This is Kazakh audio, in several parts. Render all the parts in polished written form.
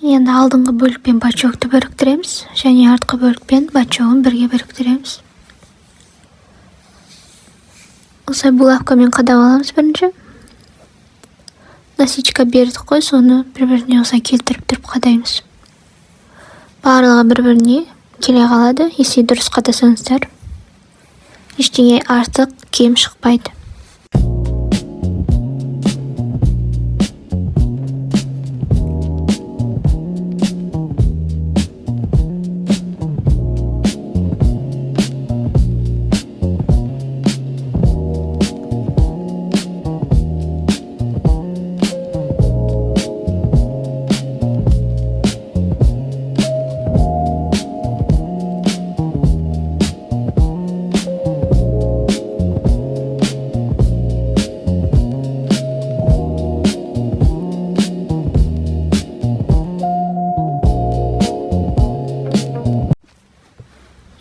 Енді алдыңғы бөлікпен бачокты біріктіреміз, және артқы бөлікпен бачогын бірге біріктіреміз. Осылай булавкамен қадап аламыз бірінші. Насичка бердік қой, соны бір-біріне осылай келтіріп тұрып қадаймыз. Барлығы бір-біріне келе қалады, если дұрыс қадасаңыздар. Ештеңе артық, кем шықпайды.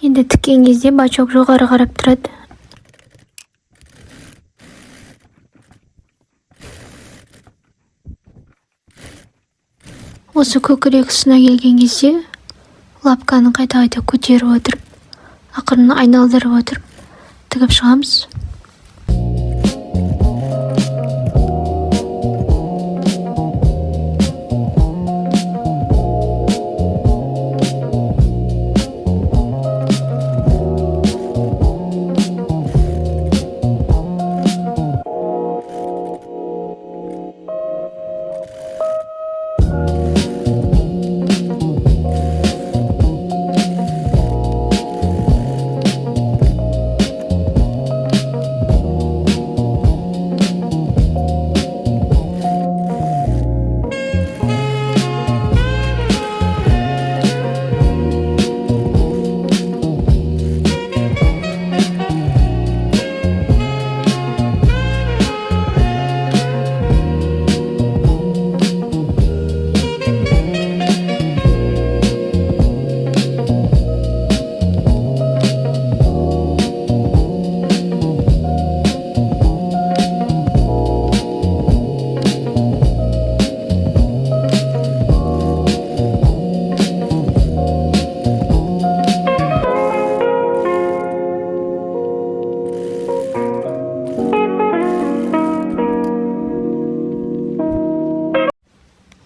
Енді тіккен кезде бачок жоғары қарап тұрады. Осы көкірек тұсына келген кезде лапканы қайта-қайта көтеріп отырып, ақырын айналдырып отырып, тігіп шығамыз.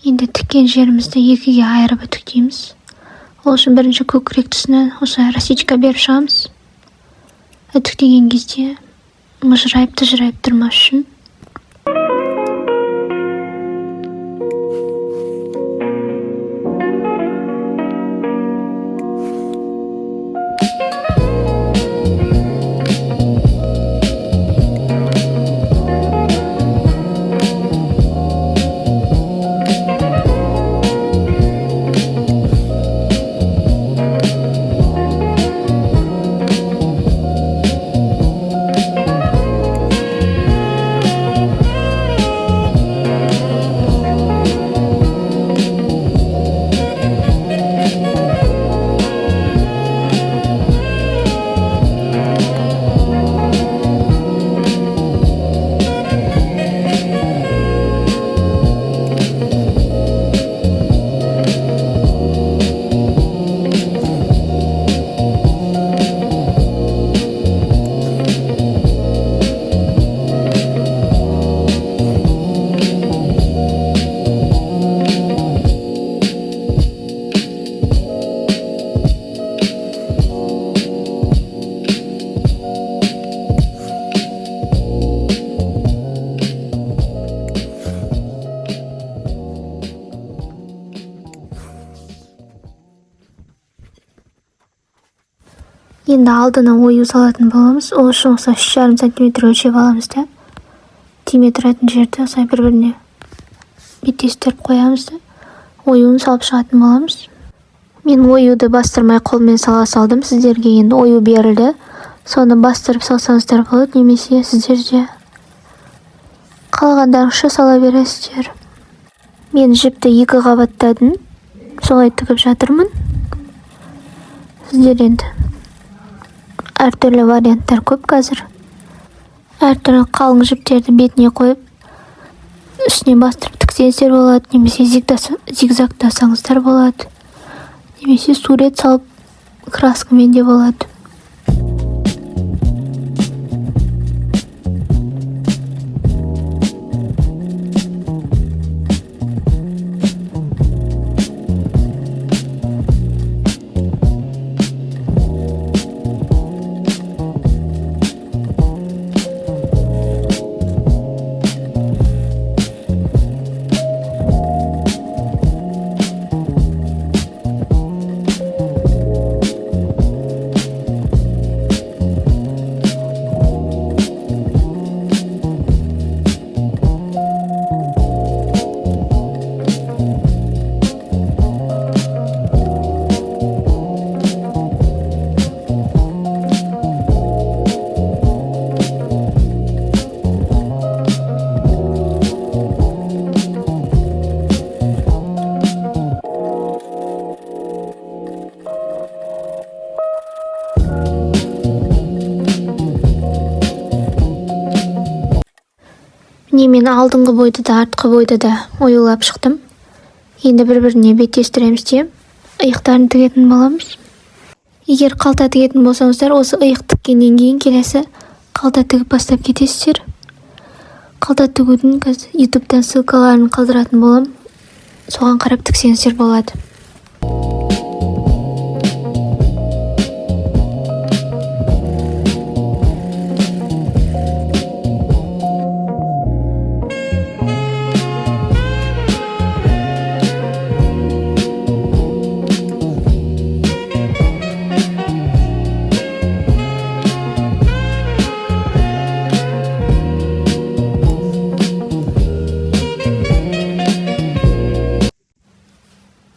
Енді тіккен жерімізді екіге айырып үтіктейміз. Ол үшін бірінші көкірек тұсына осылай растичка беріп шығамыз. Үтіктеген кезде мыжырайып тыжырайып тұрмас үшін. Енді алдына ою салатын боламыз. Ол үшін осылай 3,5 см өлшеп аламыз да. Тиме тұратын жерді осылай бір-біріне беттестіріп қоямыз да. Оюын салып шығатын боламыз. Мен оюды бастырмай қолмен сала салдым. Сіздерге енді ою берілді. Соны бастырып салсаңыздар болады, немесе сіздерде қалғандарыңызша сала бересіздер. Мен жіпті 2 қабаттадым. Солай тігіп жатырмын. Сіздер енді әртүрлі варианттар көп қазір. Әртүрлі қалың жіптерді бетіне қойып үстіне бастырып тіксеңіздер болады, немесе зигзагтасаңыздар болады, немесе сурет салып краскамен де болады. Міне мен алдыңғы бойды да артқы бойды да оюлап шықтым. Енді бір-біріне беттестіреміз де иықтарын тігетін боламыз. Егер қалта тігетін болсаңыздар, осы иық тіккеннен кейін келесі қалта тігіп бастап кетесіздер. Қалта тігудің қазір ютубтан ссылкаларын қалдыратын болам. Соған қарап тіксеңіздер болады.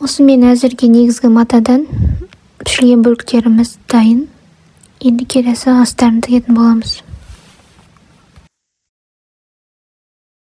Осымен әзірге негізгі матадан пішілген бөліктеріміз дайын. Енді келесі астарын тігетін боламыз.